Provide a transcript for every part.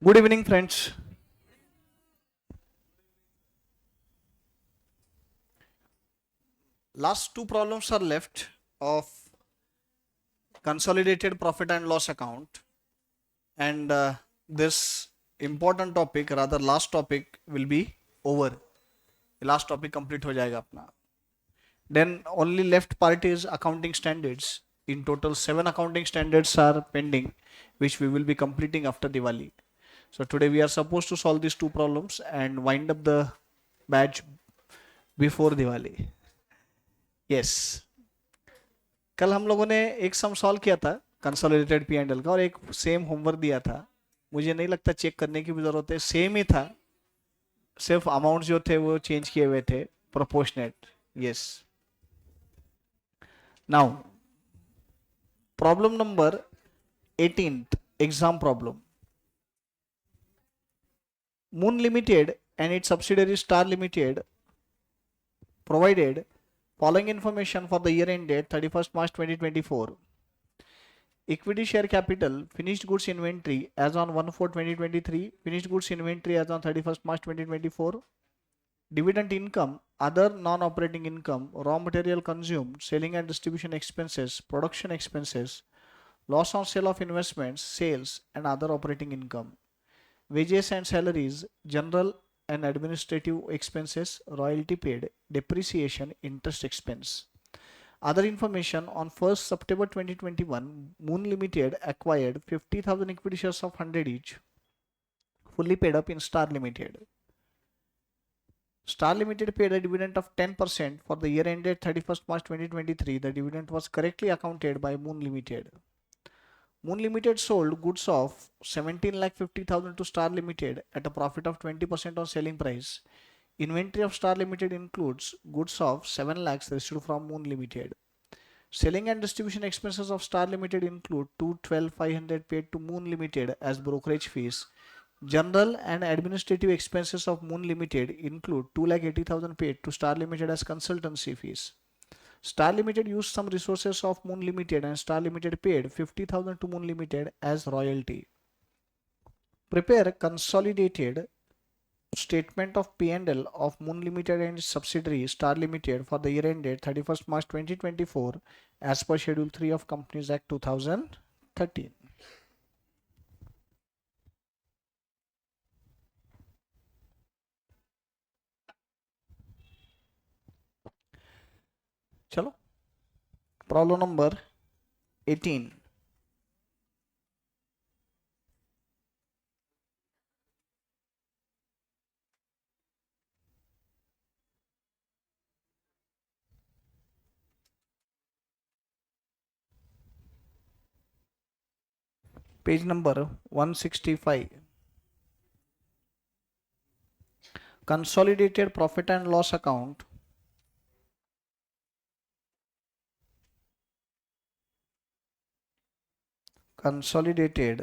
Good evening, friends. Last two problems are left of consolidated profit and loss account, and this important topic, rather last topic, will be over. Last topic complete हो जाएगा अपना. Then only left part is accounting standards. In total, 7 accounting standards are pending, which we will be completing after Diwali. So today we are supposed to solve these two problems and wind up the batch before Diwali. Yes. कल हम लोगों ने एक sum solve किया था consolidated P and L का और एक सेम होमवर्क दिया था. मुझे नहीं लगता चेक करने की भी जरूरत है, सेम ही था, सिर्फ अमाउंट जो थे वो चेंज किए हुए थे, proportionate. Yes. Now problem number 18th exam problem. Moon limited and its subsidiary Star Limited provided following information for the year ended 31st March 2024. Equity share capital, finished goods inventory as on 1/4/2023, finished goods inventory as on 31st March 2024, dividend income, other non-operating income, raw material consumed, selling and distribution expenses, production expenses, loss on sale of investments, sales and other operating income, wages and salaries, general and administrative expenses, royalty paid, depreciation, interest expense. Other information: on 1st September 2021, Moon Limited acquired 50,000 equity shares of 100 each, fully paid up in Star Limited. Star Limited paid a dividend of 10% for the year ended 31st March 2023. The dividend was correctly accounted by Moon Limited. Moon Limited sold goods of 17,50,000 to Star Limited at a profit of 20% on selling price. Inventory of Star Limited includes goods of 7 lakhs received from Moon Limited. Selling and distribution expenses of Star Limited include 212,500 paid to Moon Limited as brokerage fees. General and administrative expenses of Moon Limited include 2,80,000 paid to Star Limited as consultancy fees. Star Limited used some resources of Moon Limited and Star Limited paid 50,000 to Moon Limited as royalty. Prepare consolidated statement of P&L of Moon Limited and its subsidiary Star Limited for the year ended 31st March 2024 as per Schedule 3 of Companies Act 2013. चलो problem number 18. Page number 165. Consolidated profit and loss account. Consolidated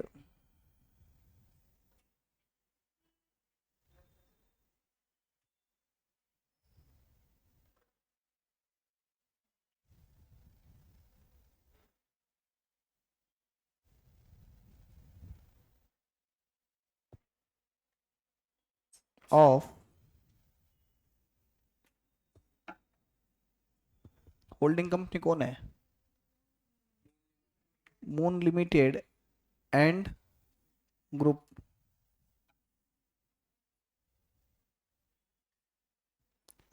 of holding company कौन है? Moon limited and group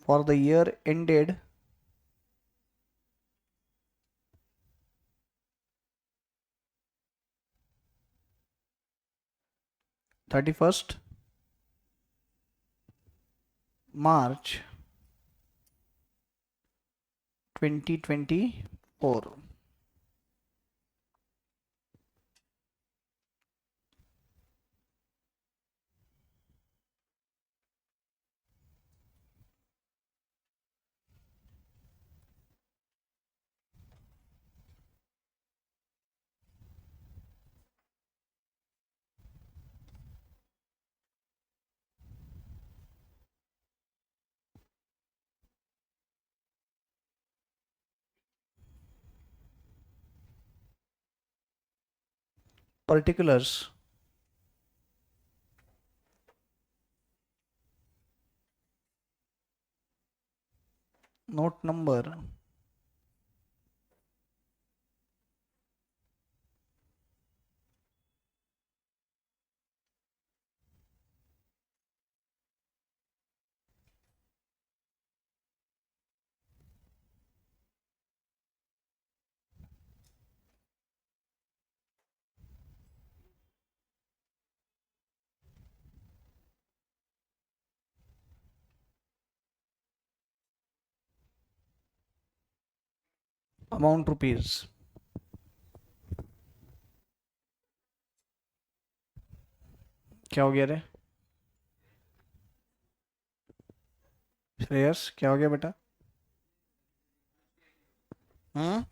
for the year ended 31st March 2024. Particulars: note number amount rupees, क्या हो गया रे श्रेयस, क्या हो गया बेटा? हम्म,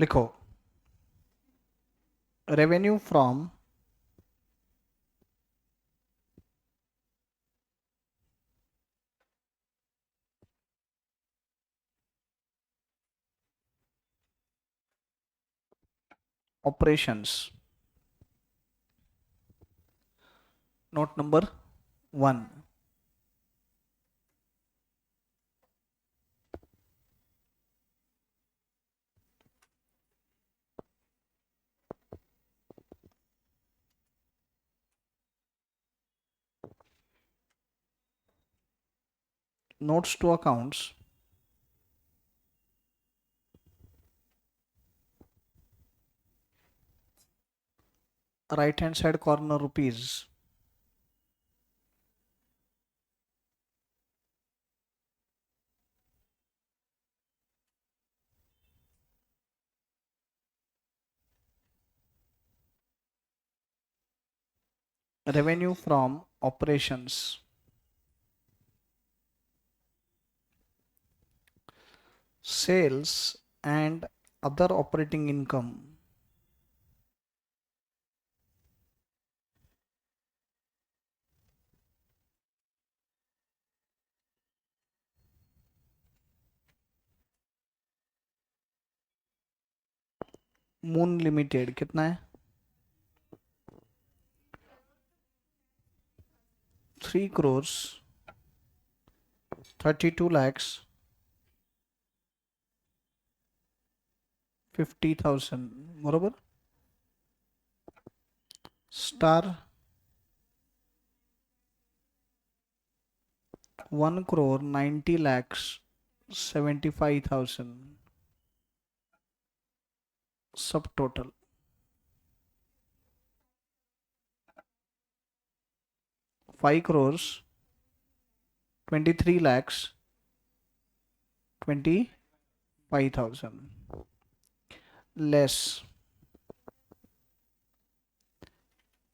लिखो revenue from operations, note number 1, notes to accounts, right hand side corner rupees, revenue from operations, sales and other operating income, moon limited कितना है? 3 crores 32 lakhs 50,000 बरोबर. स्टार 1 crore 90 lakhs 75,000 सब total. 5 crores 23 lakhs 25,000 less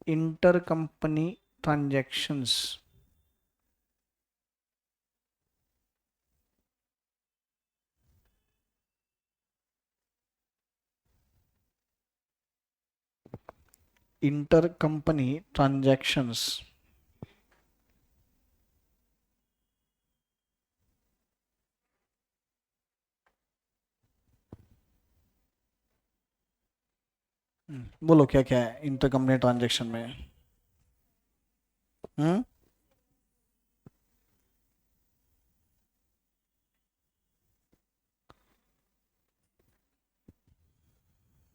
intercompany transactions. Intercompany transactions. बोलो क्या क्या है intercompany transaction में? Hmm,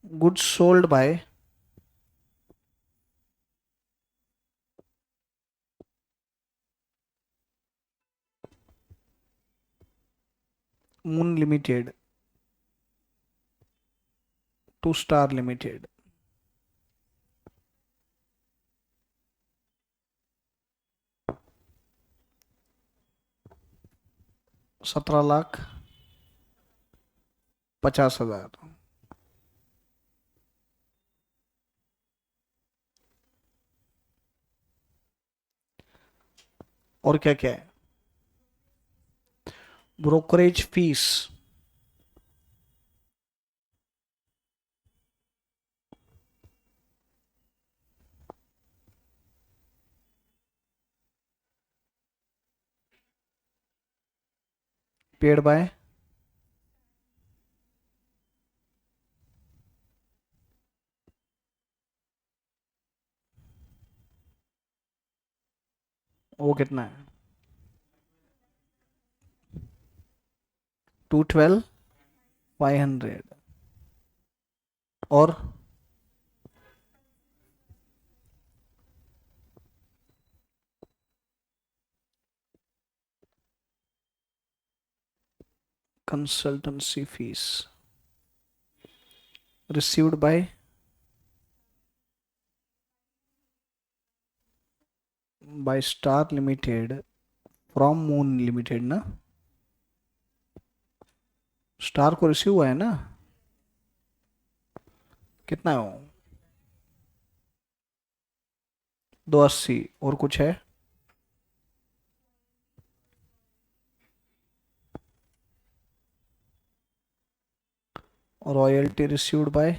goods sold by Moon Limited to Star Limited. 17,50,000. और क्या क्या है? ब्रोकरेज फीस, पेड बाय वो कितना है? 212 500 और consultancy fees received by Star limited from moon limited ना, स्टार को रिसीव हुआ है ना, कितना है वो? 280 और कुछ है? रॉयल्टी रिसीव्ड बाय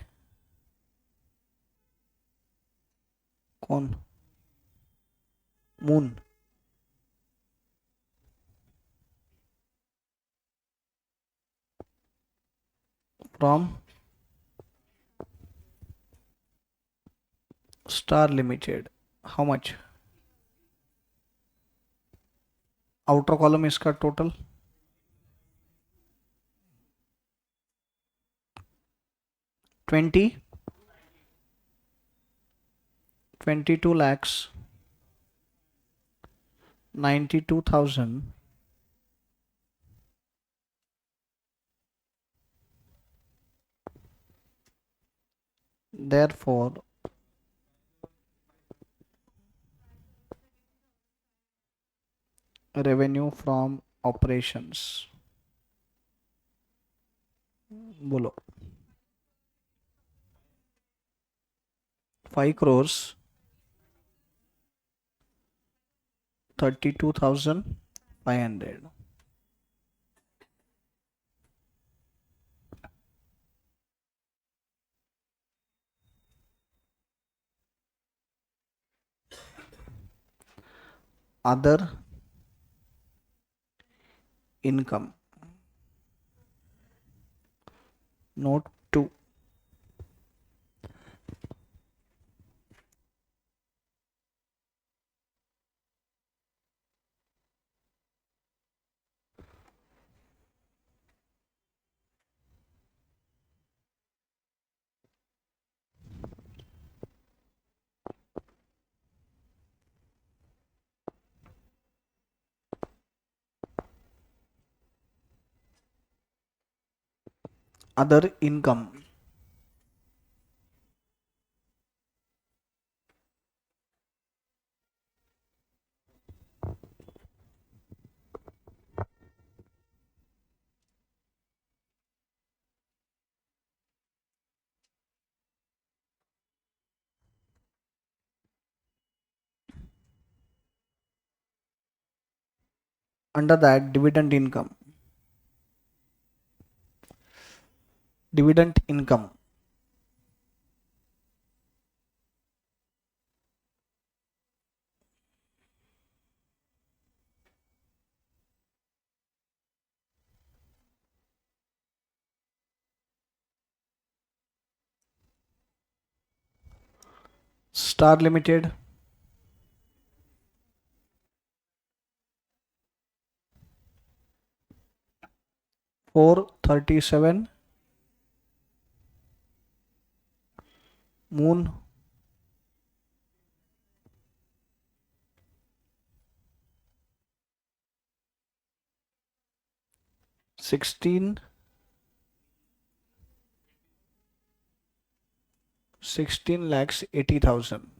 कौन? Moon, from star limited, how much? Outer column इसका total 22 lakhs 92,000, therefore revenue from operations, बोलो, 5 crores 32,500. Other income, note 2. Other income, under that dividend income, Star Limited 437, Moon 16, 16 lakhs 80,000.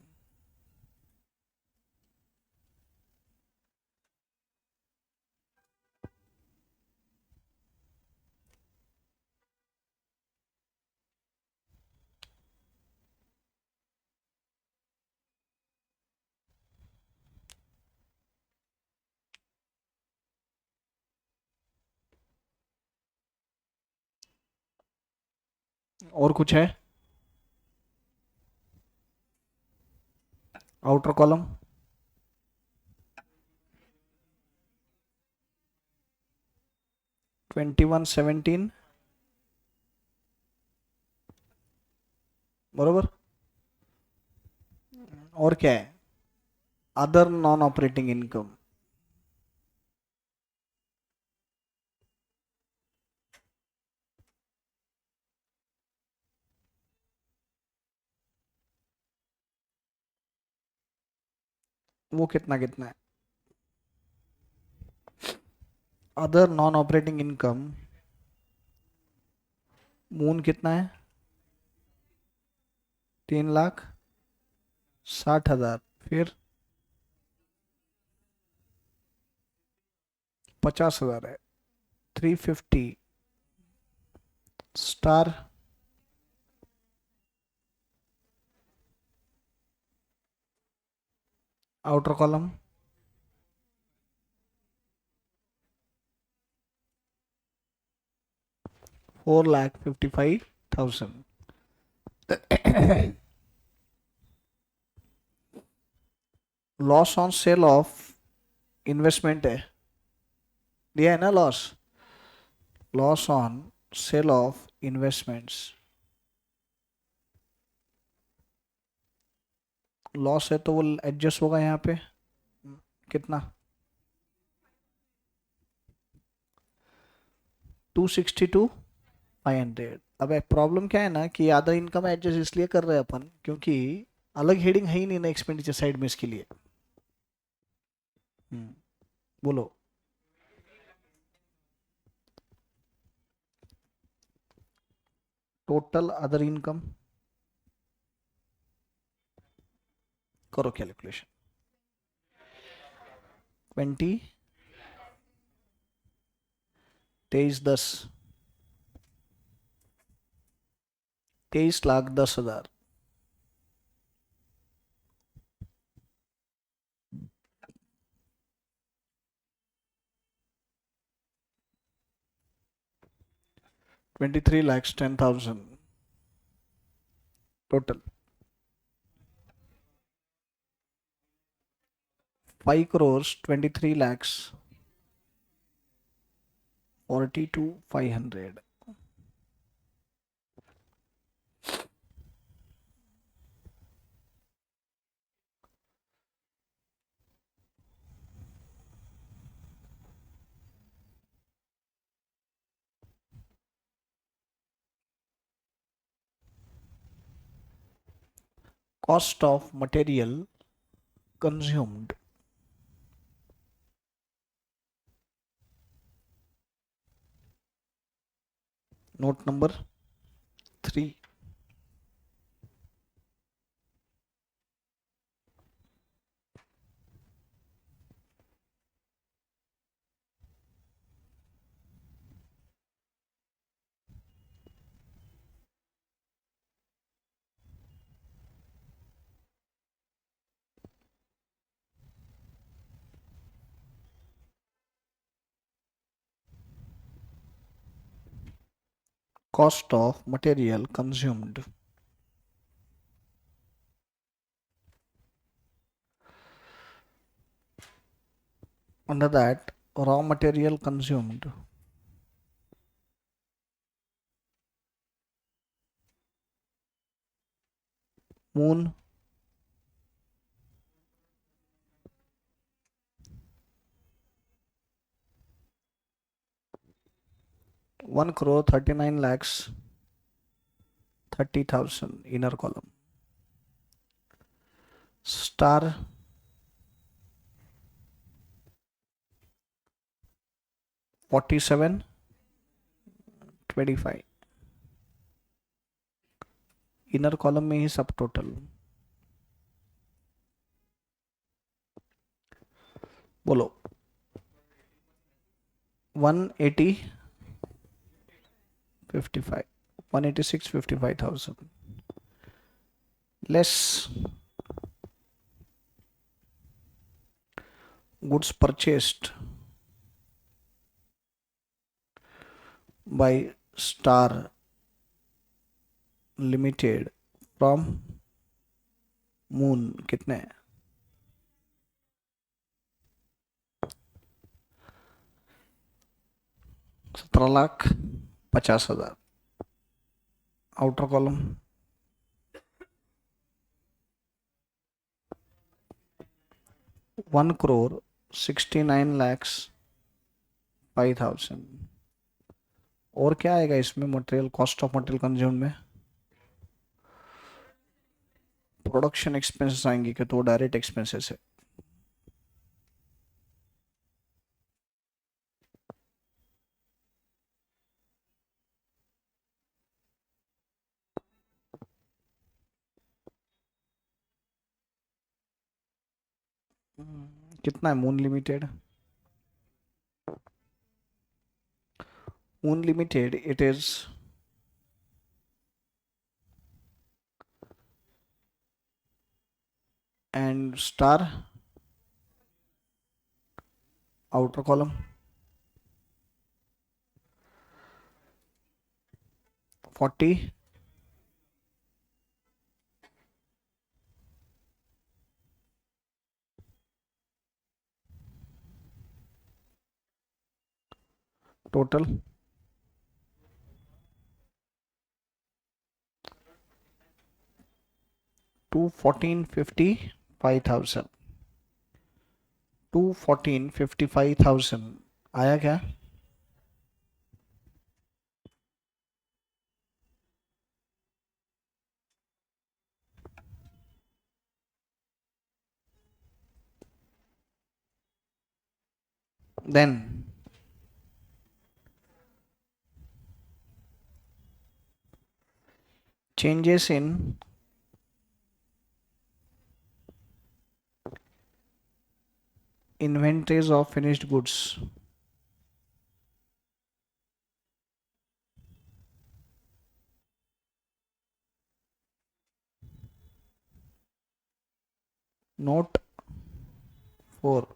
और कुछ है? Outer column 2117 बरोबर। और क्या है? अदर नॉन ऑपरेटिंग इनकम, वो कितना कितना है? Other non operating income moon कितना है? 3,60,000। फिर 50,000 है। 350 star outer column 4,55,000। Loss on sale of investment है, दिया है ना loss. Loss on sale of investments, loss है तो वो एडजस्ट होगा यहाँ पे। कितना? 262,500। अब एक प्रॉब्लम क्या है ना कि आधा इनकम एडजस्ट इसलिए कर रहे हैं अपन क्योंकि अलग हेडिंग है ही नहीं ना एक्सपेंडिचर साइड में इसके लिए। हम्म, बोलो। टोटल अदर इनकम करो calculation. 20 23 10 23,10,000। 23,10,000 total. 5 crores 23 lakhs 42,500। Cost of material consumed, note number 3। Cost of material consumed, under that raw material consumed moon 1 crore 39 lakhs 30,000 inner column, star 47,25 inner column में ही सब total. बोलो। 180,55 186,55,000 less goods purchased by star limited from Moon कितने? 17,50,000। Outer column 1,69,05,000। और क्या आएगा इसमें material, cost of material consume में? प्रोडक्शन एक्सपेंसेस आएंगे कि तो डायरेक्ट एक्सपेंसेस है। कितना है Moon limited? Moon limited it is and Star outer column 40 total 214,55,000। 214,55,000 आया क्या? Then changes in inventories of finished goods, note 4।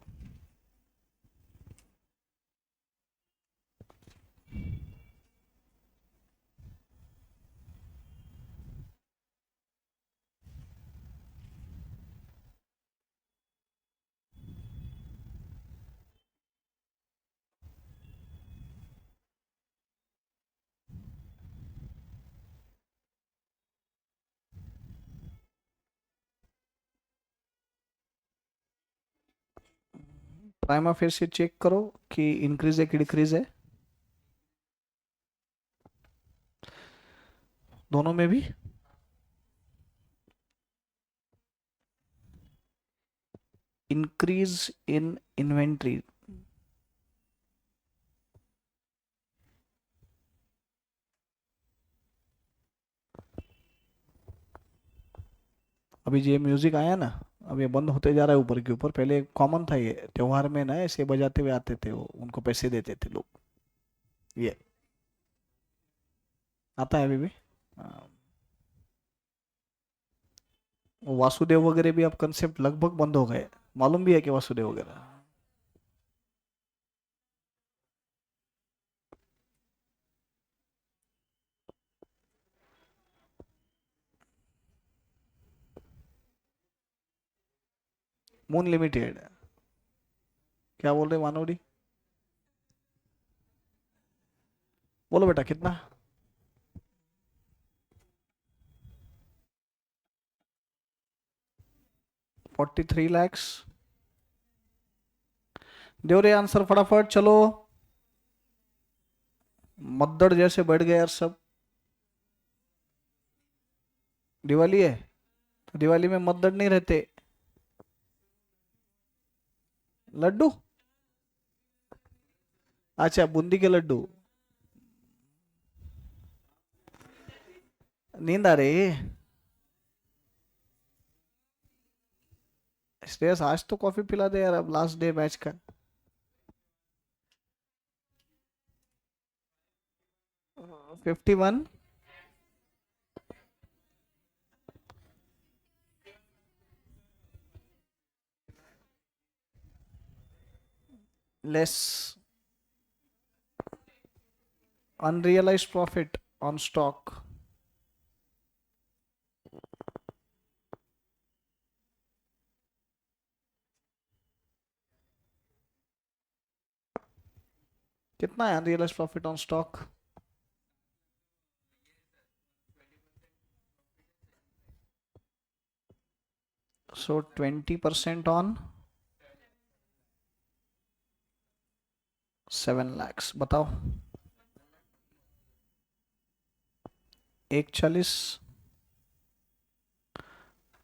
प्राइमा फिर से चेक करो कि इंक्रीज है कि डिक्रीज है, दोनों में भी। इंक्रीज इन इन्वेंट्री अभी ये म्यूजिक आया ना, अब ये बंद होते जा रहा है ऊपर के ऊपर। पहले कॉमन था, ये त्योहार में ना ऐसे बजाते हुए आते थे वो, उनको पैसे देते थे लोग। ये आता है अभी भी। हाँ, वो वासुदेव वगैरह भी अब कंसेप्ट लगभग बंद हो गए। मालूम भी है कि वासुदेव वगैरह। मून लिमिटेड क्या बोल रहे मानवरी? बोलो बेटा कितना? 43 lakhs। दो रे आंसर फटाफट चलो। मद्दड़ जैसे बैठ गए यार सब। दिवाली है तो दिवाली में मद्दड़ नहीं रहते। लड्डू? अच्छा बूंदी के लड्डू। नींद आ रही है? श्रेयस आज तो कॉफी पिला दे यार, अब लास्ट डे मैच का। हाँ, 51 less unrealized profit on stock कितना है unrealised profit on stock? So 20% on 7 lakhs, बताओ। 140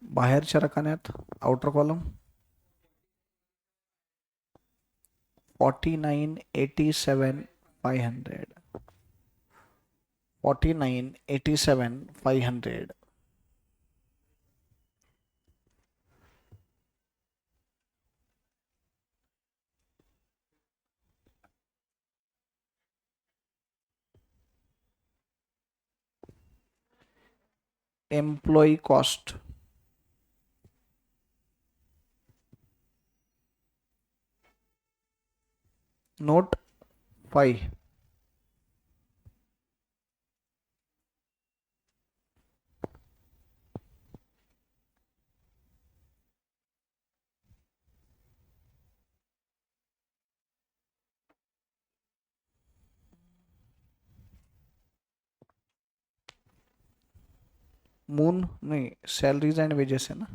बाहेरच्या रकान्यात outer column 4987,500. 4987,500. Employee cost note 5. Moon नहीं, सैलरीज एंड वेजेस है ना,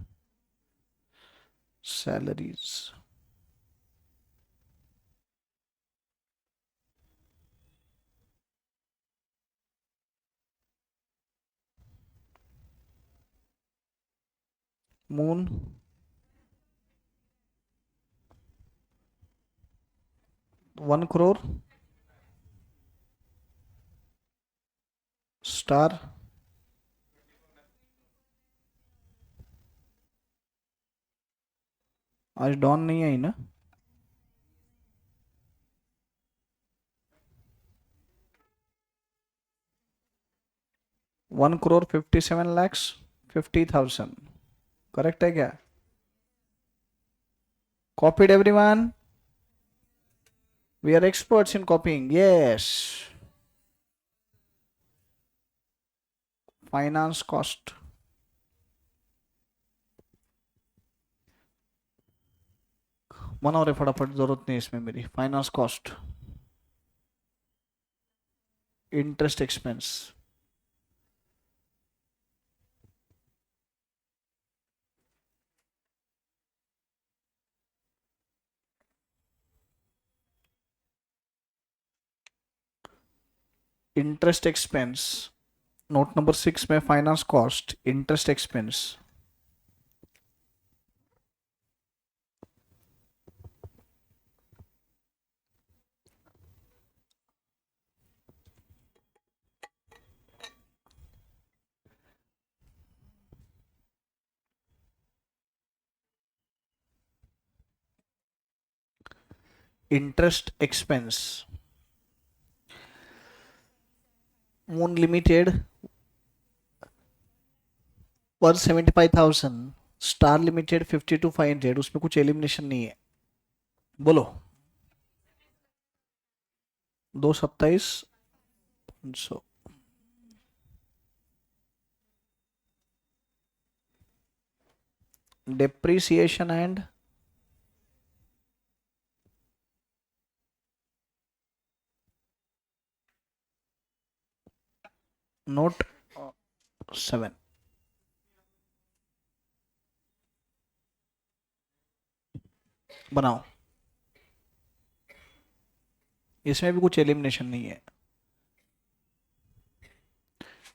सैलरीज। Moon 1 crore. स्टार आज डॉन नहीं आई ना? 1,57,50,000. करेक्ट है क्या? Copied everyone? We are experts in copying, yes. Finance cost बनाओ रे फटाफट, जरूरत नहीं इसमें मेरी। Finance cost, interest expense, interest expense. Note number 6 में finance cost, interest expense. Interest expense, moon limited 175,000, star limited 52,500, उसमें कुछ एलिमिनेशन नहीं है। बोलो। 227,500। Depreciation and note 7। बनाओ, इसमें भी कुछ एलिमिनेशन नहीं है।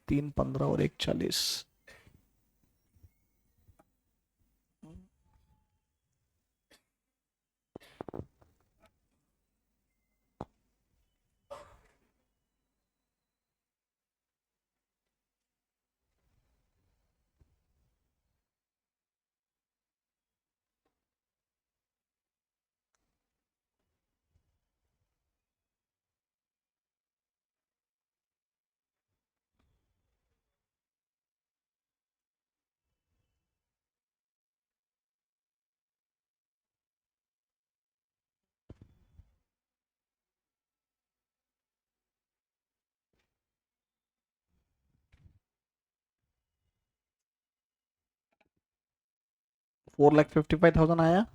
315 और 140। 4,55,000 आया।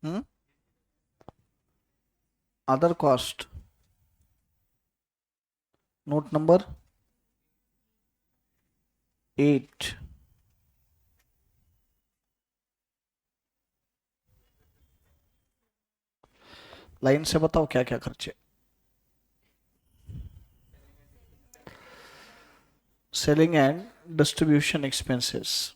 हम्म other cost, note number 8. Line से बताओ क्या क्या खर्चे. Selling and distribution expenses.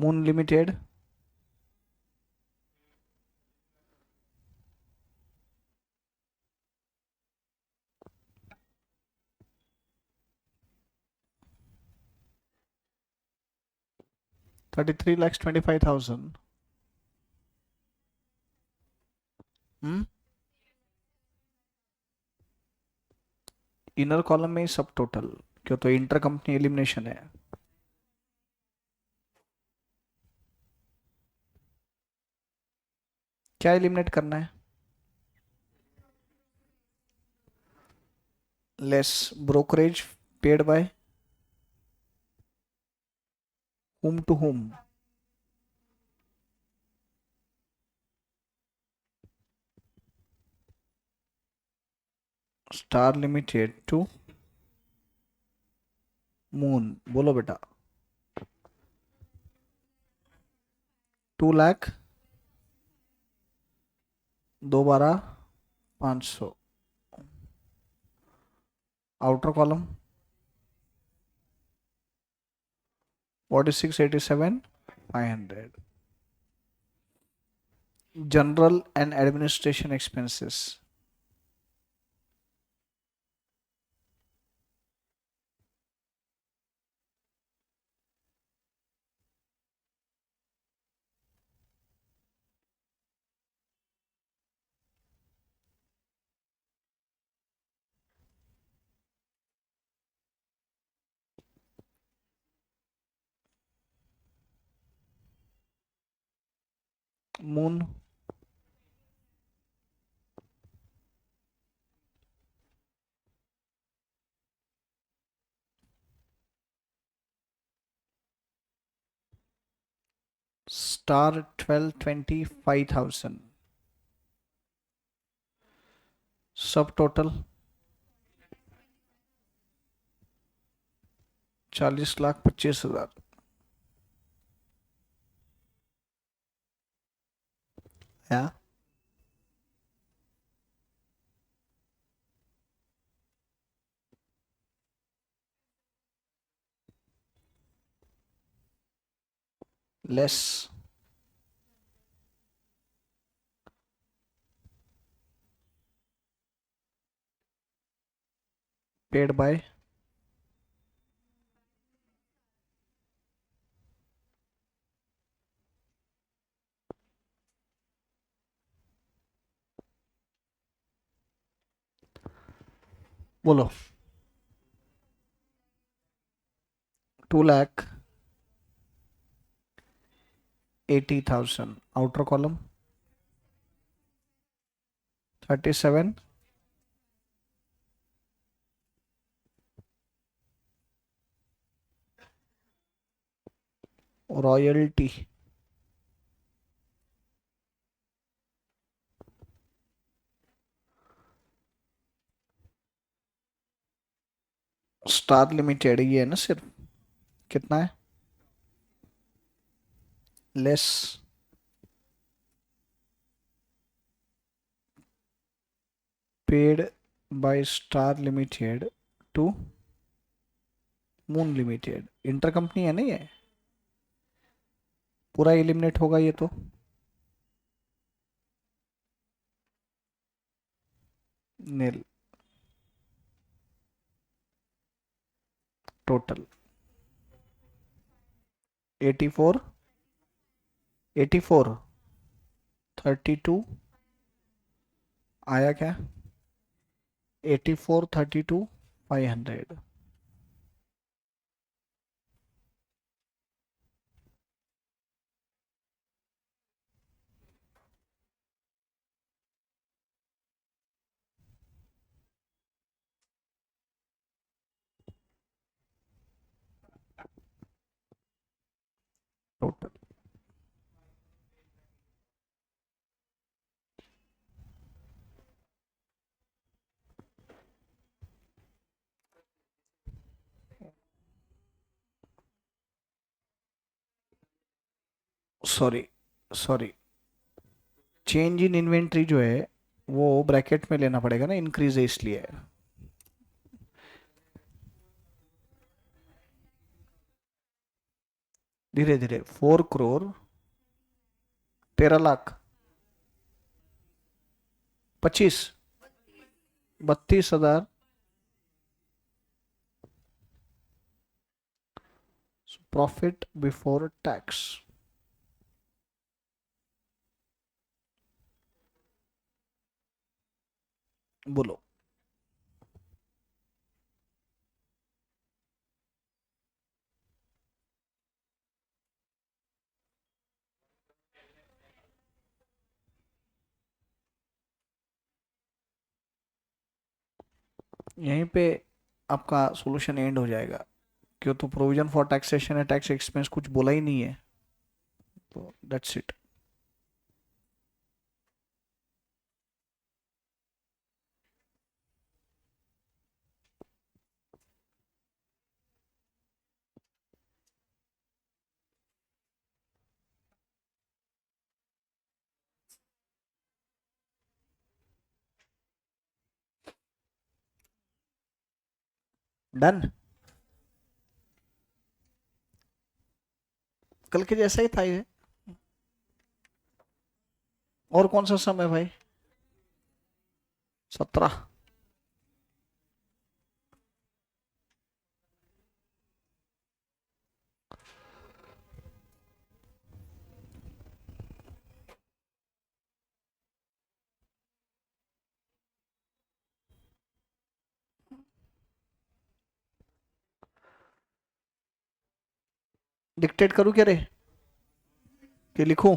Moon Limited, $33,25,000. Inner column में सब टोटल, क्यों तो इंटर कंपनी एलिमिनेशन है. क्या एलिमिनेट करना है? Less brokerage paid by whom to whom. Star limited to Moon. बोलो बेटा. 2 lakh 2 12 500. Outer column 4687 500. General and administration expenses. Moon Star 12,25,000. सब टोटल 40,25,000. या लेस पेड बाय बोलो. 2,80,000. Outer column 37. Royalty Star limited ये है ना सिर्फ. कितना है? Less paid by Star limited to Moon limited. Inter company है ना ये. पूरा एलिमिनेट होगा ये तो. नील. टोटल 84 84 32 आया क्या? 84 32 500. Total. Sorry, sorry, change in inventory जो है वो ब्रैकेट में लेना पड़ेगा ना, इंक्रीज है इसलिए। धीरे धीरे, 4 crore, 13 lakh, 25, 32,000, profit before tax. बोलो। यहीं पे आपका सॉल्यूशन एंड हो जाएगा, क्यों? तो प्रोविजन फॉर टैक्सेशन है, टैक्स एक्सपेंस कुछ बोला ही नहीं है, तो दैट्स इट। डन। कल के जैसा ही था ये। और कौन सा सम है भाई? 17। डिक्टेट करूं क्या रे, कि लिखूं?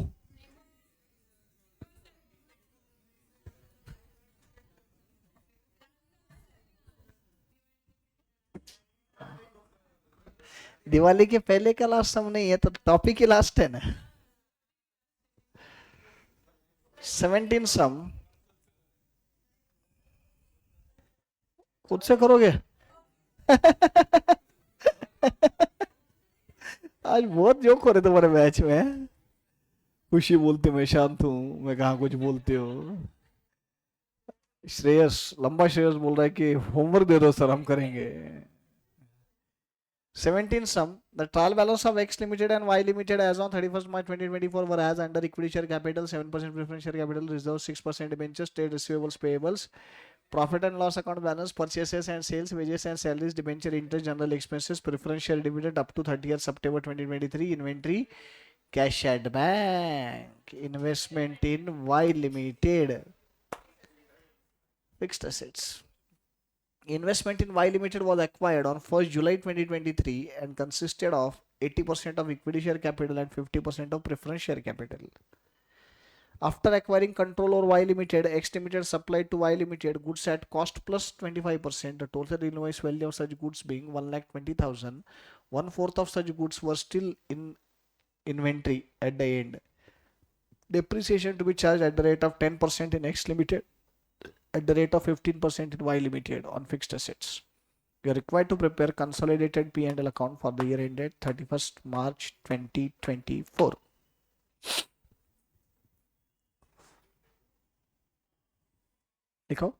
दिवाली के पहले का लास्ट सम नहीं है तो टॉपिक ही लास्ट है ना। 17 सम खुद से करोगे? आज बहुत जोक हो रहे तुम्हारे मैच में। खुशी बोलते मैं शांत हूँ, मैं कहा कुछ बोलते हो। श्रेयस, लंबा श्रेयस बोल रहा है कि होमवर्क दे दो सर, हम करेंगे। 17 sum, the trial balance of X Limited and Y Limited as on 31st March 2024 were as under: equity share capital 7%, preference share capital, reserve 6%, debentures, trade receivables, payables, profit and loss account balance, purchases and sales, wages and salaries, debenture interest, general expenses, preference share dividend up to 30th September 2023, inventory, cash at bank, investment in Y Limited, fixed assets. Investment in Y Limited was acquired on 1st July 2023 and consisted of 80% of equity share capital and 50% of preference share capital. After acquiring control over Y Limited, X Limited supplied to Y Limited goods at cost plus 25%, the total invoice value of such goods being 1,20,000. One fourth of such goods were still in inventory at the end. Depreciation to be charged at the rate of 10% in X Limited, at the rate of 15% in Y Limited on fixed assets. You are required to prepare consolidated P&L account for the year ended 31st March 2024. लिखो।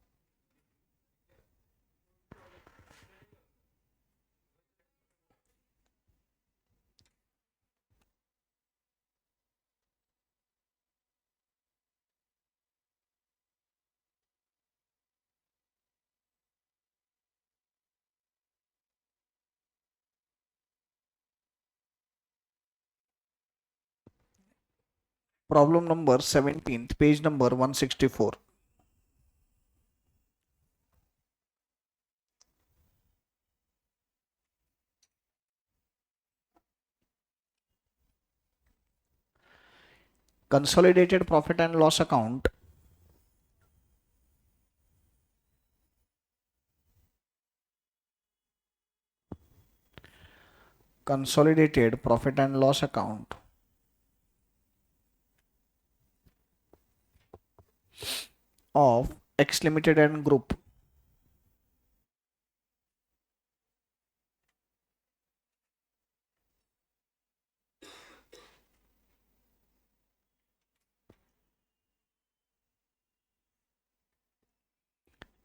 Problem number 17th, page number 164. consolidated profit and loss account consolidated profit and loss account of X Limited and Group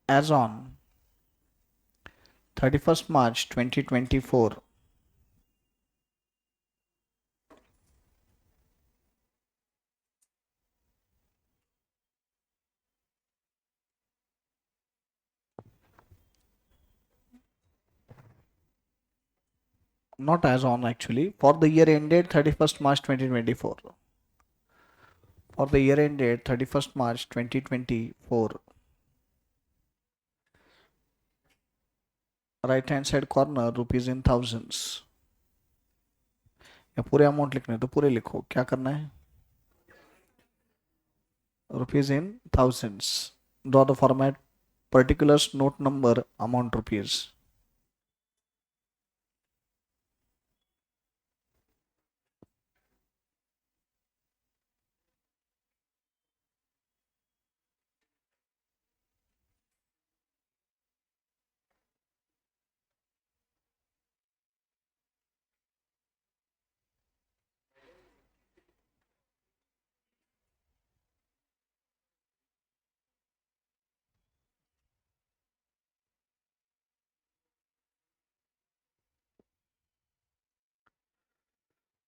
as on 31st March 2024 not as on actually for the year ended 31st March 2024 for the year ended 31st March 2024 right hand side corner rupees in thousands या पूरे amount लिखने तो पूरे लिखो क्या करना है rupees in thousands draw the format particulars note number amount rupees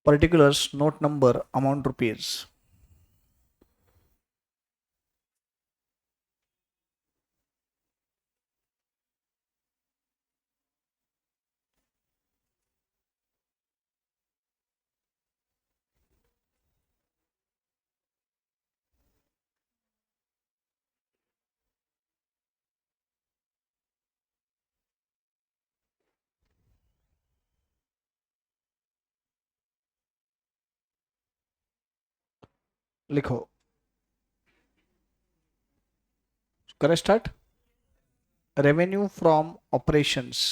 particulars note number amount rupees लिखो करें start revenue from operations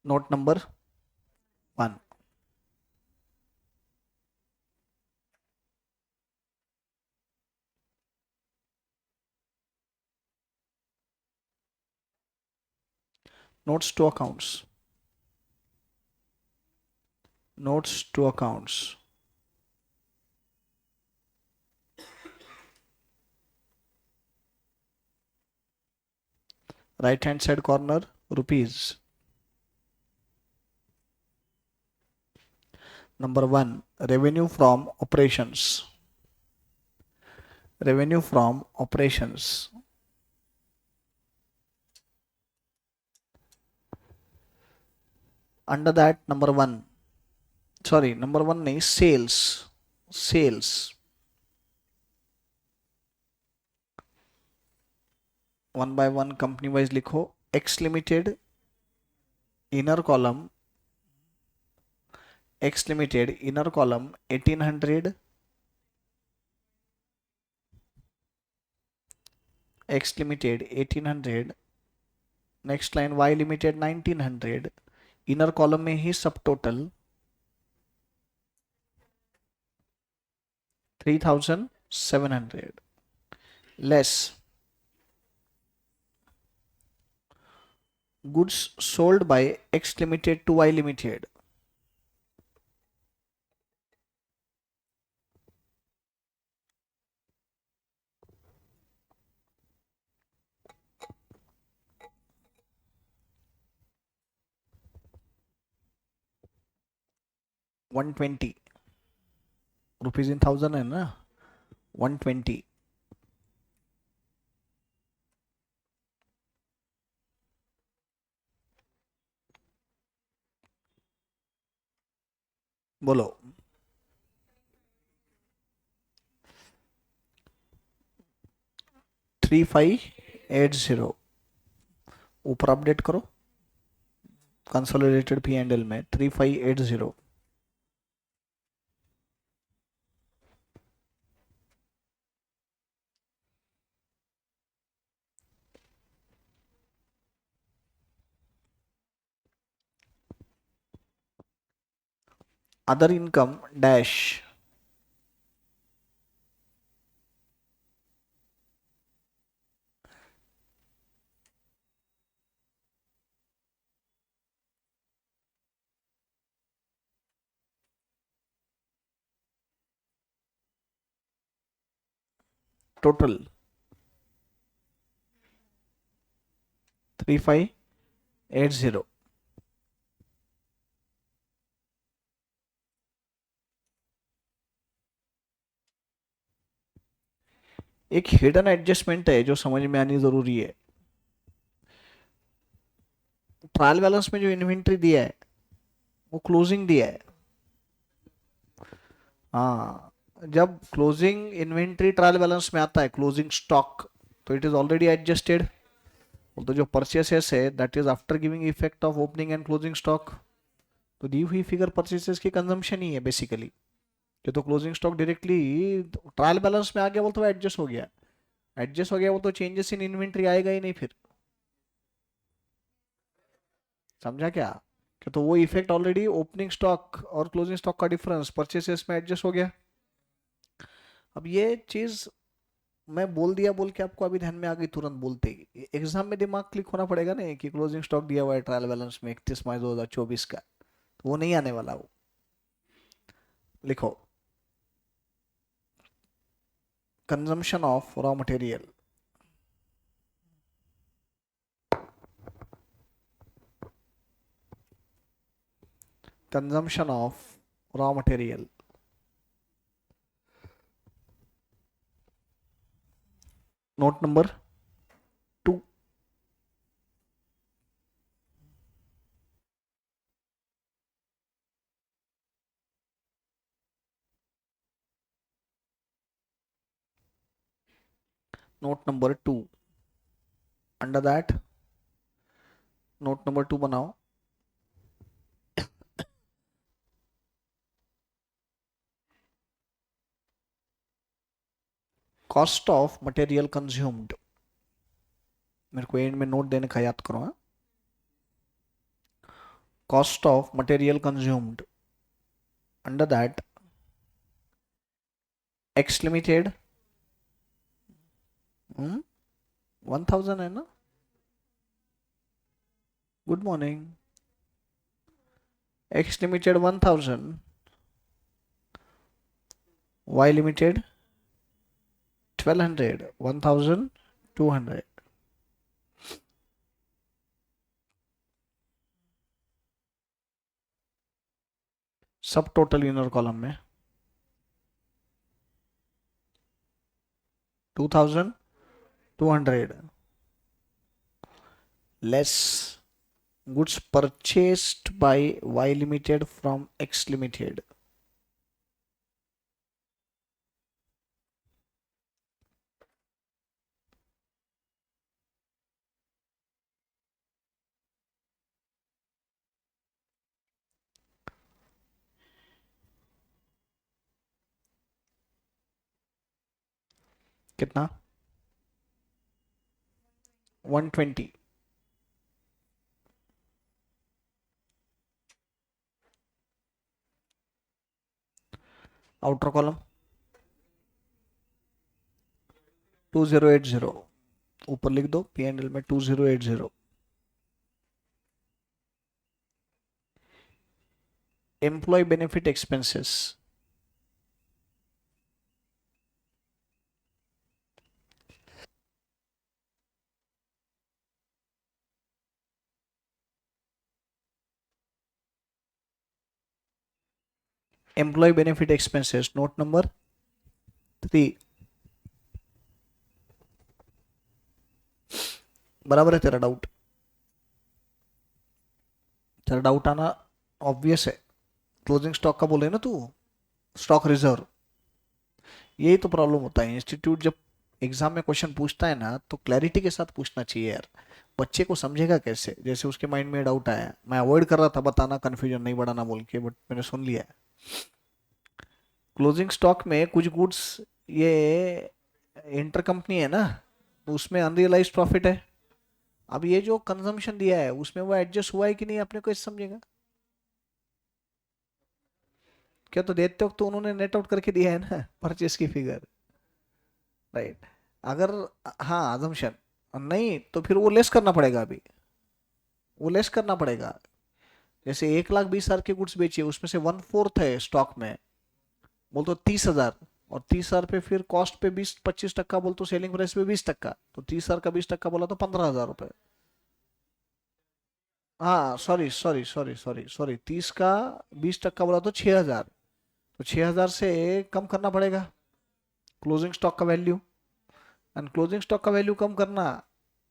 note number 1 notes to accounts notes to accounts right hand side corner rupees number 1 revenue from operations revenue from operations under that number 1 sorry number 1 नहीं sales one by one company wise लिखो X limited inner column X limited inner column 1800 X limited 1800 next line Y limited 1900 inner column में ही सब total 3700 less goods sold by X limited to Y limited 120 rupees in thousand है ना 120 बोलो 3580 ऊपर update करो consolidated P and L में 3580। Other income dash total 3580। एक हिडन एडजस्टमेंट है जो समझ में आनी जरूरी है। ट्रायल बैलेंस में जो इन्वेंट्री दिया है वो क्लोजिंग दिया है। हाँ, जब क्लोजिंग इन्वेंट्री ट्रायल बैलेंस में आता है क्लोजिंग स्टॉक, तो इट इज ऑलरेडी एडजस्टेड। तो जो परचेसेस है that is after giving effect of opening and closing stock. तो दी हुई फिगर परचेसेस की कंजम्पशन ही है बेसिकली। ये तो closing stock directly trial balance में आ गया, वो तो एडजस्ट हो गया। एडजस्ट हो गया वो तो चेंजेस इन इन्वेंट्री आएगा ही नहीं फिर। समझा क्या? कि तो वो इफेक्ट ऑलरेडी ओपनिंग स्टॉक और क्लोजिंग स्टॉक का डिफरेंस परचेसेस में एडजस्ट हो गया। अब ये चीज मैं बोल दिया बोल के आपको अभी ध्यान में आ गई तुरंत बोलते ही, एग्जाम में दिमाग क्लिक होना पड़ेगा ना कि क्लोजिंग स्टॉक दिया हुआ है ट्रायल बैलेंस में 31 मार्च 2024 का, तो वो नहीं आने वाला। वो लिखो consumption of raw material, consumption of raw material. Note number 2। Note number 2 under that, note number 2 बनाओ। कॉस्ट ऑफ मटेरियल कंज्यूम्ड, मेरे को एंड में नोट देने का याद करो। Cost of material consumed under that X limited 1000 है ना। Good morning. X limited 1000, Y limited 1200, 1200। सब टोटल इनर कॉलम में 2200 less goods purchased by Y limited from X limited. कितना? 120। आउटर कॉलम 2080, ऊपर लिख दो पी एंड एल में 2080। Employee benefit expenses, employee benefit expenses note number 3। बराबर है तेरा डाउट? तेरा डाउट आना ऑब्वियस है। क्लोजिंग स्टॉक का बोले ना तू, स्टॉक रिजर्व। यही तो प्रॉब्लम होता है इंस्टीट्यूट जब एग्जाम में क्वेश्चन पूछता है ना तो क्लैरिटी के साथ पूछना चाहिए यार। बच्चे को समझेगा कैसे? जैसे उसके माइंड में डाउट आया, मैं अवॉइड कर रहा था बताना, कंफ्यूजन नहीं बढ़ाना बोल के, बट मैंने सुन लिया। क्लोजिंग स्टॉक में कुछ गुड्स, ये इंटर कंपनी है ना, तो उसमें अनरियलाइज्ड प्रॉफिट है। अब ये जो कंजम्पशन दिया है उसमें वो एडजस्ट हुआ है कि नहीं, अपने को इस समझेगा क्या? तो देते वक्त तो उन्होंने नेट आउट करके दिया है ना परचेस की फिगर, राइट? अगर, हाँ अजम्पशन, नहीं तो फिर वो लेस करना पड़ेगा अभी, वो लेस करना पड़ेगा। जैसे 1,20,000 के गुड्स बेचिए, उसमें से 1/4 है स्टॉक में, बोल तो 30,000, और 30,000 पे फिर कॉस्ट पे 20-25% बोल तो सेलिंग प्राइस पे 20%, तो 30,000 का 20% बोला तो 15,000 रुपये। हाँ sorry sorry sorry sorry sorry, 30 का 20% बोला तो 6,000, तो 6,000 से कम करना पड़ेगा क्लोजिंग स्टॉक का वैल्यू। एंड क्लोजिंग स्टॉक का वैल्यू कम करना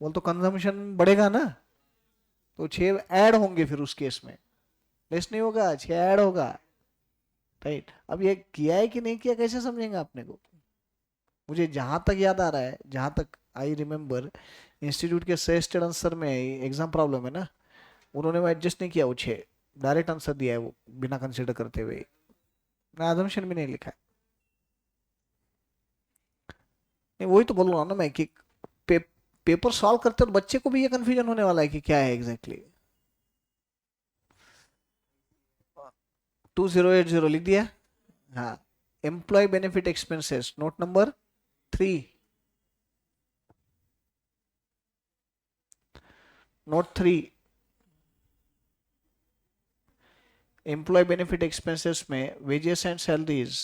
बोल तो कंजम्पशन बढ़ेगा ना, तो 6 ऐड होंगे फिर उस केस में, लेस नहीं होगा, 6 ऐड होगा, राइट? अब ये किया है कि नहीं किया कैसे समझेंगे अपने को? मुझे जहां तक याद आ रहा है, जहां तक आई रिमेम्बर, इंस्टीट्यूट के सजेस्टेड आंसर में एग्जाम प्रॉब्लम है ना, उन्होंने वो एडजस्ट नहीं किया, वो 6 डायरेक्ट आंसर दिया है वो, बिना कंसिडर करते हुए, ना assumption भी नहीं लिखा है। नहीं वही तो बोल रहा हूँ ना मैं कि पे, पेपर सॉल्व करते और बच्चे को भी ये कंफ्यूजन होने वाला है कि क्या है एग्जैक्टली। 2080 लिख दिया। हाँ, employee benefit expenses, note number 3, note 3। Employee benefit expenses में wages and salaries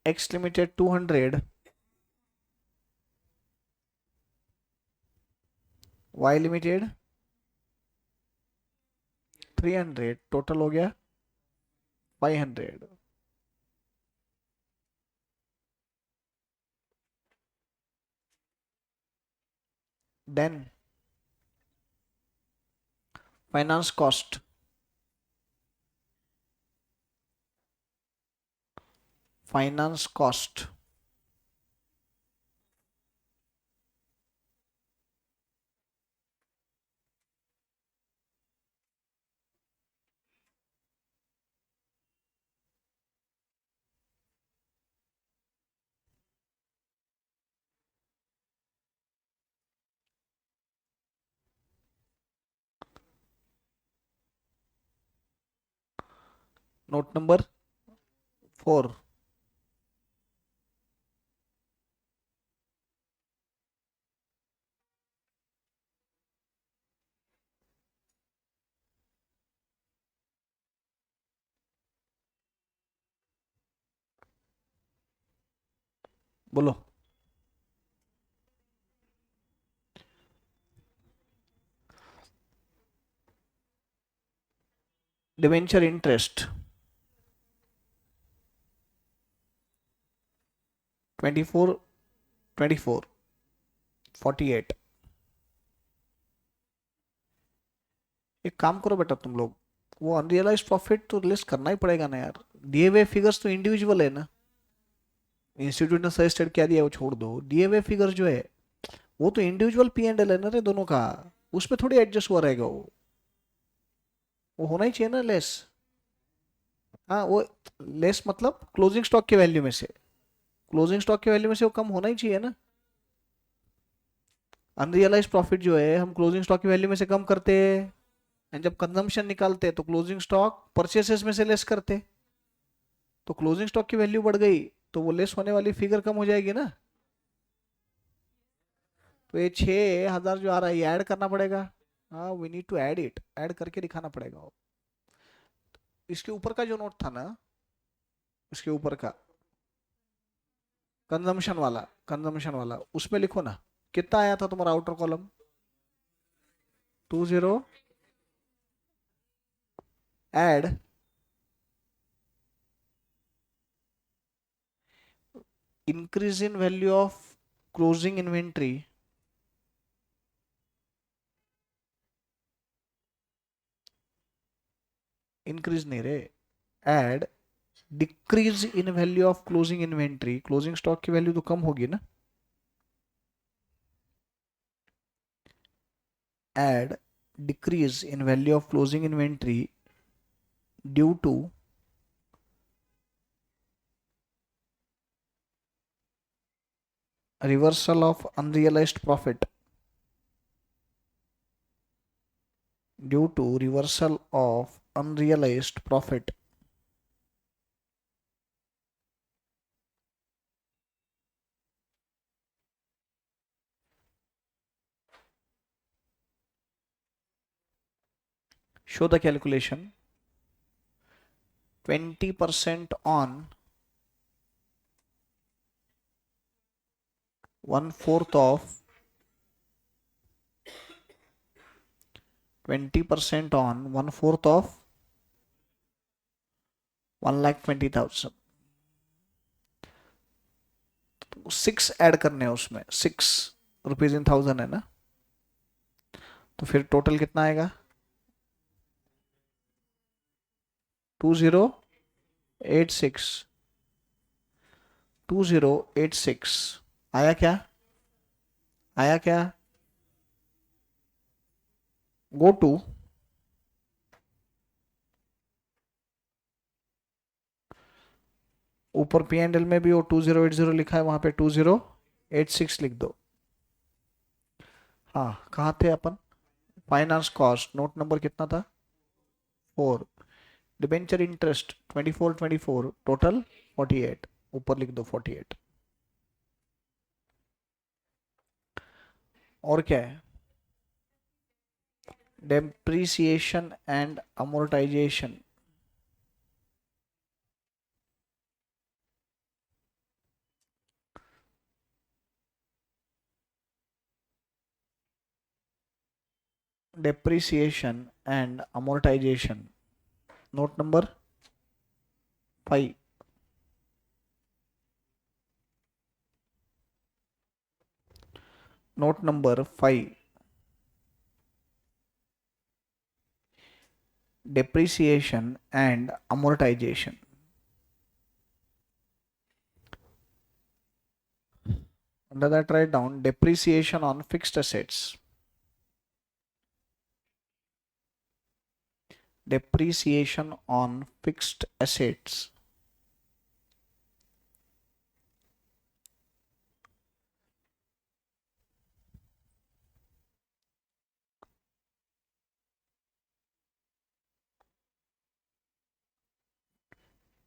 X limited 200, Y limited 300, total हो गया 500। Then finance cost, finance cost note number 4। बोलो। Debenture interest 24, 24, 48। एक काम करो बेटा तुम लोग, वो अनरियलाइज प्रॉफिट तो लिस्ट करना ही पड़ेगा ना यार, दिए हुए फिगर्स तो इंडिविजुअल है ना, इंस्टीट्यूट ने सजेस्टेड क्या दिया वो छोड़ दो, दिए हुए फिगर जो है वो तो इंडिविजुअल पी एंड एल है ना रे दोनों का, उसमें थोड़ी एडजस्ट हुआ रहेगा वो होना ही चाहिए ना लेस। हाँ वो लेस मतलब क्लोजिंग स्टॉक के वैल्यू में से, क्लोजिंग स्टॉक के वैल्यू में से वो कम होना ही चाहिए ना। अनरियलाइज प्रॉफिट जो है हम क्लोजिंग स्टॉक की वैल्यू में से कम करते हैं, एंड जब कंजम्पशन निकालते हैं तो क्लोजिंग स्टॉक परचेसेस में से लेस करते, तो क्लोजिंग स्टॉक की वैल्यू बढ़ गई तो वो लेस होने वाली फिगर कम हो जाएगी ना। तो ये 6,000 जो आ रहा है ये ऐड करना पड़ेगा। हाँ we need to add it, add करके दिखाना पड़ेगा वो। इसके ऊपर का जो नोट था ना, इसके ऊपर का कंजम्पशन वाला, कंजम्पशन वाला उसमें लिखो ना, कितना आया था तुम्हारा outer column? 20 add increase in value of closing inventory, increase नहीं रे, add decrease in value of closing inventory, closing stock की वैल्यू तो कम होगी ना. Add decrease in value of closing inventory due to reversal of unrealized profit, due to reversal of unrealized profit. Show the calculation. 20% on 1/4 of 20% on 1/4 of 1,20,000. 6 add करने हैं उसमें, 6 rupees in 1000 है ना, तो फिर टोटल कितना आएगा? 2086. 2086 आया क्या? आया क्या? गो टू ऊपर पी एंड एल में भी वो 2080 लिखा है, वहां पे 2086 लिख दो. हाँ, कहाँ थे अपन? फाइनेंस कॉस्ट, नोट नंबर कितना था? 4. डिबेंचर इंटरेस्ट 24 टोटल 48, ऊपर लिख दो 48. और क्या है? Depreciation and amortisation. Depreciation and amortisation, note number 5. Note number 5. depreciation and amortization. Under that, write down depreciation on fixed assets. Depreciation on fixed assets.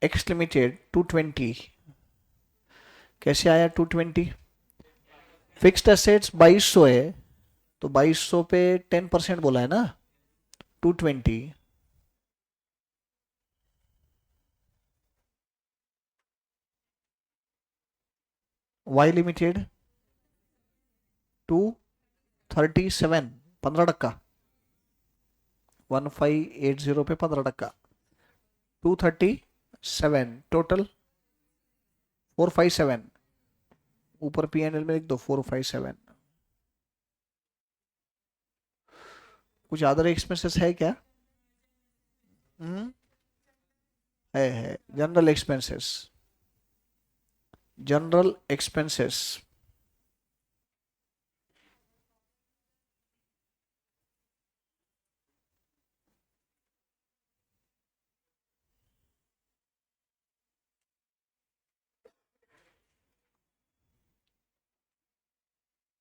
X limited 220. कैसे आया 220? फिक्स्ड एसेट्स 2200 है, तो 2200 पे 10% बोला है ना, 220. Y limited 237, 15%. 1580 पे 15%. 237 total 457. ऊपर पी एन एल में लिख दो 457. कुछ अदर एक्सपेंसेस है क्या? हम्म, है. General expenses. General expenses.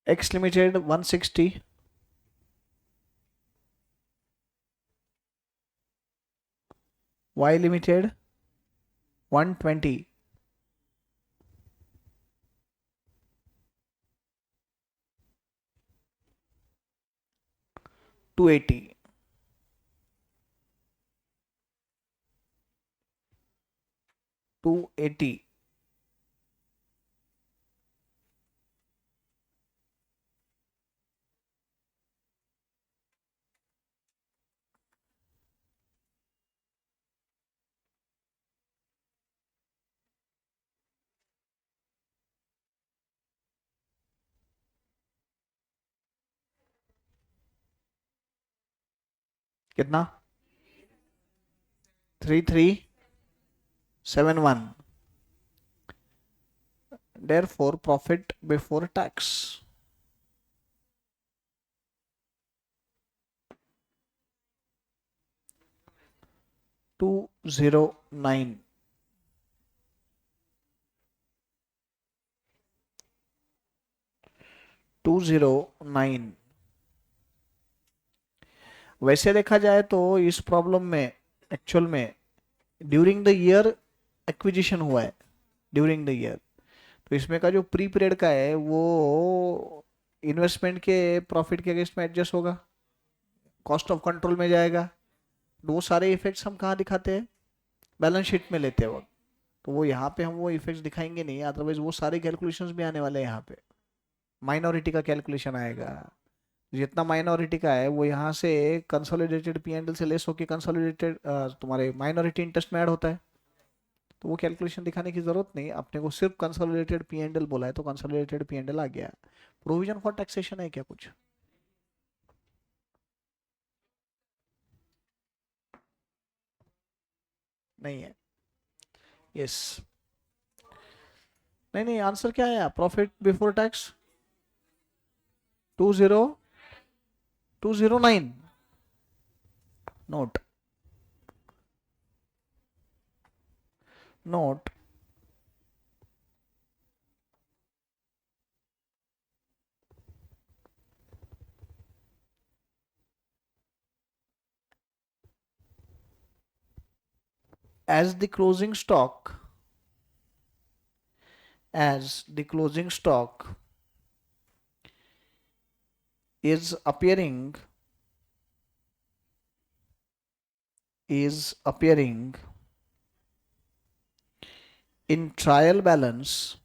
X limited 160. Y limited 120. 280. 280. कितना? 33. 71. Therefore profit before tax 209. वैसे देखा जाए तो इस प्रॉब्लम में एक्चुअल में ड्यूरिंग द ईयर एक्विजिशन हुआ है, ड्यूरिंग द ईयर। तो इसमें का जो प्री पीरियड का है वो इन्वेस्टमेंट के प्रॉफिट के अगेंस्ट में एडजस्ट होगा, कॉस्ट ऑफ कंट्रोल में जाएगा। तो वो सारे इफेक्ट्स हम कहाँ दिखाते हैं, बैलेंस शीट में लेते हैं वक्त। तो वो यहाँ पे हम वो इफेक्ट्स दिखाएंगे नहीं, अदरवाइज वो सारे कैलकुलेशंस भी आने वाले हैं यहाँ पे। माइनॉरिटी का कैलकुलेशन आएगा, जितना माइनॉरिटी का है वो यहाँ से कंसोलिडेटेड पी एंड एल से लेस होकर कंसोलिडेटेड तुम्हारे माइनॉरिटी इंटरेस्ट में ऐड होता है। तो वो कैलकुलेशन दिखाने की जरूरत नहीं, अपने को सिर्फ कंसोलिडेटेड पी एंड एल बोला है तो कंसोलिडेटेड पी एंड एल आ गया। प्रोविजन फॉर टैक्सेशन है क्या कुछ? नहीं है। यस। नहीं नहीं, आंसर क्या है? Profit before tax 20209। Note, note, as the closing stock, as the closing stock is appearing, is appearing in trial balance,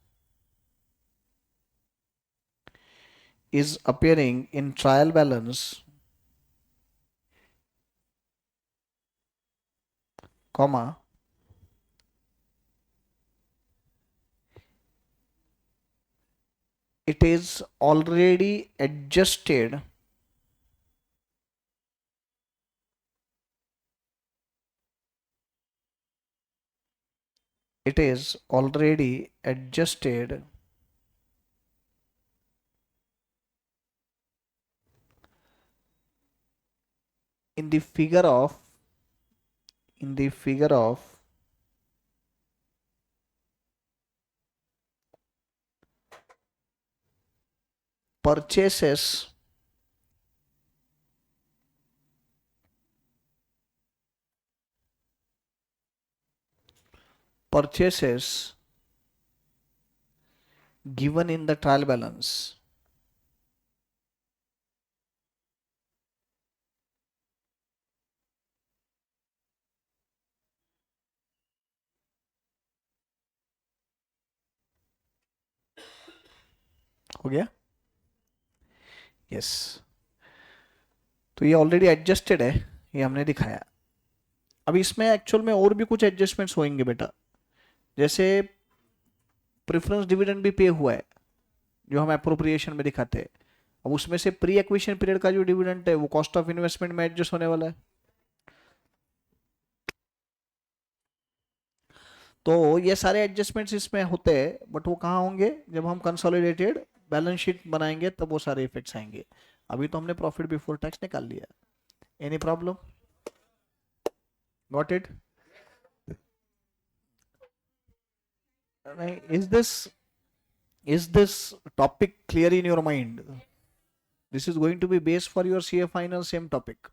is appearing in trial balance, comma, it is already adjusted, it is already adjusted in the figure of, in the figure of purchases, purchases given in the trial balance। हो गया? Yes. तो ये already adjusted है, ये हमने दिखाया। अब इसमें एक्चुअल में और भी कुछ एडजस्टमेंट्स होंगे बेटा, जैसे प्रेफरेंस डिविडेंड भी पे हुआ है जो हम अप्रोप्रिएशन में दिखाते हैं। अब उसमें से प्री एक्विजिशन पीरियड का जो डिविडेंड है वो कॉस्ट ऑफ इन्वेस्टमेंट में एडजस्ट होने वाला है। तो ये सारे एडजस्टमेंट्स इसमें होते हैं, बट वो कहाँ होंगे? जब हम कंसोलिडेटेड बैलेंस शीट बनाएंगे तब वो सारे इफेक्ट्स आएंगे। अभी तो हमने प्रॉफिट बिफोर टैक्स निकाल लिया। Any problem? Got it? Is this topic clear in your mind? This is going to be based for your CA final same topic.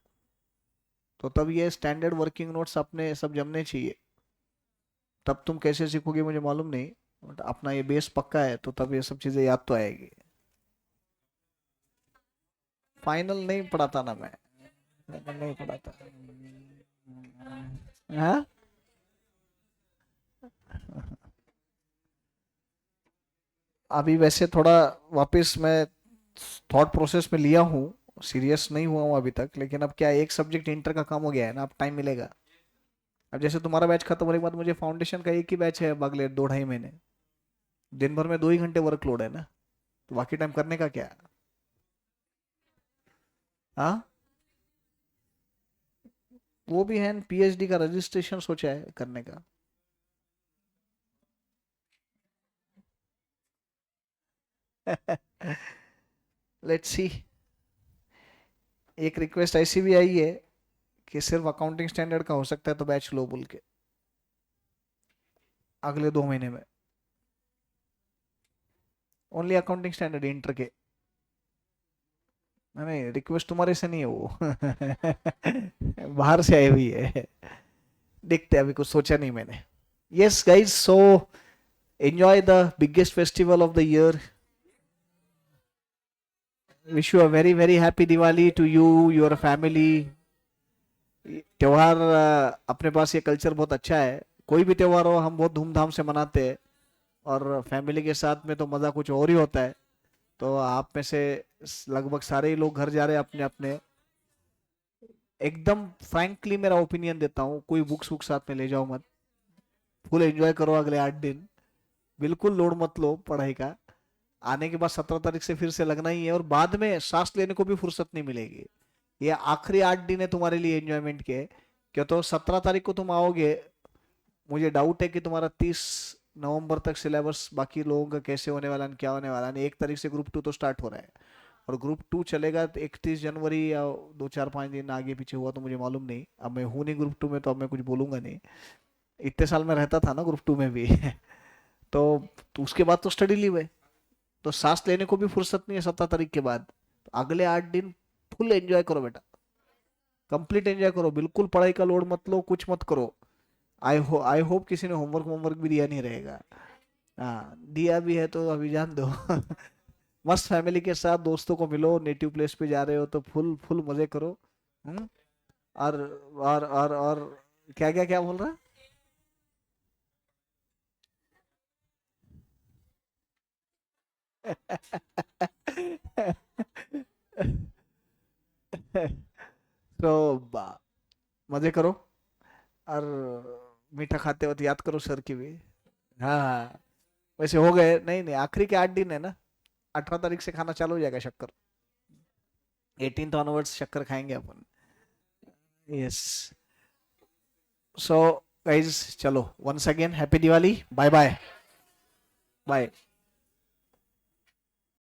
तो तब ये स्टैंडर्ड वर्किंग नोट्स अपने सब जमने चाहिए। तब तुम कैसे सीखोगे मुझे मालूम नहीं, बट अपना ये बेस पक्का है तो तब ये सब चीजें याद तो आएगी। फाइनल नहीं पढ़ाता ना मैं, फाइनल नहीं पढ़ाता। हाँ? अभी वैसे थोड़ा वापस मैं थॉट प्रोसेस में लिया हूँ, सीरियस नहीं हुआ हूँ अभी तक, लेकिन अब क्या एक सब्जेक्ट इंटर का काम हो गया है ना, अब टाइम मिलेगा। अब जैसे तुम्हारा बैच खत्म होने के बाद मुझे फाउंडेशन का एक ही बैच है, अब अगले 2 ढाई महीने। दिन भर में 2 ही घंटे वर्कलोड है ना, तो बाकी टाइम करने का क्या? हाँ, वो भी है, पीएचडी का रजिस्ट्रेशन सोचा है करने का। Let's see. एक रिक्वेस्ट ऐसी भी आई है कि सिर्फ अकाउंटिंग स्टैंडर्ड का हो सकता है, तो बैच लो बोल के अगले 2 महीने में। ओनली अकाउंटिंग स्टैंडर्ड इंटर के। नहीं, रिक्वेस्ट तुम्हारे से नहीं है वो। बाहर से आई हुई है। देखते हैं, अभी कुछ सोचा नहीं मैंने। Yes guys, so enjoy the biggest festival of the year. Wish you a very very happy Diwali to you, your family. त्योहार अपने पास ये कल्चर बहुत अच्छा है। कोई भी त्योहार हो हम बहुत धूमधाम से मनाते हैं, और फैमिली के साथ में तो मज़ा कुछ और ही होता है। तो आप में से लगभग सारे ही लोग घर जा रहे हैं अपने अपने। एकदम फ्रैंकली मेरा ओपिनियन देता हूँ, कोई बुक्स वुक्स साथ में ले जाओ मत। फुल एंजॉय करो अगले 8 दिन। बिल्कुल लोड मत लो पढ़ाई का। आने के बाद 17 तारीख से फिर से लगना ही है, और बाद में सांस लेने को भी फुर्सत नहीं मिलेगी। ये आखिरी 8 दिन है तुम्हारे लिए एंजॉयमेंट के। क्यों, तो 17 तारीख को तुम आओगे, मुझे डाउट है कि तुम्हारा 30 नवंबर तक सिलेबस बाकी लोगों का कैसे होने वाला है, क्या होने वाला है। 1 तारीख से ग्रुप 2 तो स्टार्ट हो रहा है, और ग्रुप 2 चलेगा 31 जनवरी, या 2 4 5 दिन आगे पीछे हुआ तो मुझे मालूम नहीं। अब मैं हूँ नहीं ग्रुप 2 में, तो अब मैं कुछ बोलूंगा नहीं। इतने साल में रहता था ना ग्रुप 2 में भी। तो उसके बाद तो स्टडी लीव है, तो सांस लेने को भी फुर्सत नहीं है 17 तारीख के बाद। तो अगले 8 दिन फुल एंजॉय करो बेटा, कंप्लीट एंजॉय करो। बिल्कुल पढ़ाई का लोड मत लो, कुछ मत करो। आई होप किसी ने होमवर्क होमवर्क भी दिया नहीं रहेगा। हाँ, दिया भी है तो अभी जान दो। मस्त फैमिली के साथ दोस्तों को मिलो, नेटिव प्लेस पे जा रहे हो तो फुल फुल मजे करो। हम्म। और और क्या क्या क्या बोल रहा है? तो मजे करो, और मीठा खाते वक्त याद करो सर की भी। हाँ हाँ। वैसे हो गए, नहीं नहीं, आखिरी के 8 दिन है ना। 18 तारीख से खाना चालू हो जाएगा शक्कर। 18th ऑनवर्ड्स शक्कर खाएंगे अपन। यस। सो गाइज, चलो, once again happy Diwali, bye bye. Bye.